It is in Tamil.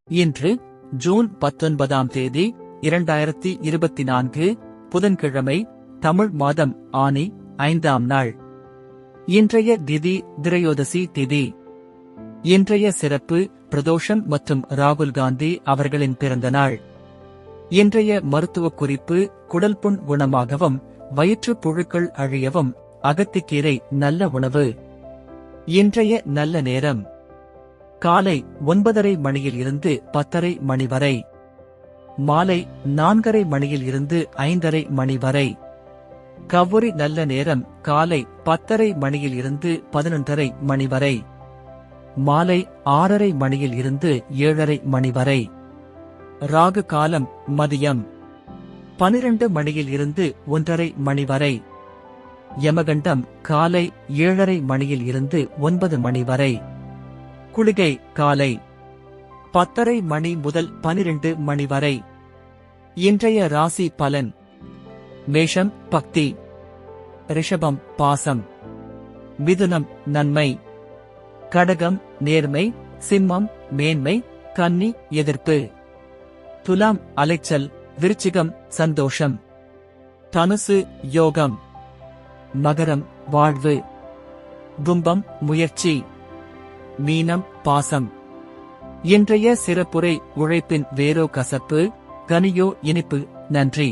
இன்று ஜூன் 19ஆம் தேதி 2024 புதன்கிழமை, தமிழ் மாதம் ஆனி 5ஆம் நாள். இன்றைய திதி திரையோதசி திதி. இன்றைய சிறப்பு பிரதோஷம் மற்றும் ராகுல் காந்தி அவர்களின் பிறந்த நாள். இன்றைய மருத்துவ குறிப்பு: குடல் புண் குணமாகவும் வயிற்றுப் புழுக்கள் அழியவும் அகத்திக்கீரை நல்ல உணவு. இன்றைய நல்ல நேரம்: காலை 9:30 மணியில் இருந்து 10:30 மணி வரை, மாலை 4:30 மணியில் இருந்து 5:30 மணி வரை. கௌரி நல்ல நேரம்: காலை 10:30 மணியில் இருந்து 11:30 மணி வரை, மாலை 6:30 மணியில் இருந்து 7:30 மணி வரை. ராகு காலம் மதியம் 12 மணியில் இருந்து 1:30 மணி வரை. யமகண்டம் காலை 7:30 மணியில் இருந்து 9 மணி வரை. குளிகை காலை 10:30 மணி முதல் 12 மணி வரை. இன்றைய ராசி பலன்: மேஷம் பக்தி, ரிஷபம் பாசம், மிதுனம் நன்மை, கடகம் நேர்மை, சிம்மம் மேன்மை, கன்னி எதிர்ப்பு, துலாம் அலைச்சல், விருச்சிகம் சந்தோஷம், தனுசு யோகம், மகரம் வாழ்வு, கும்பம் முயற்சி, மீனம் பாசம். இன்றைய சிறப்புரை: உழைப்பின் வேரோ கசப்பு, கனியோ இனிப்பு. நன்றி.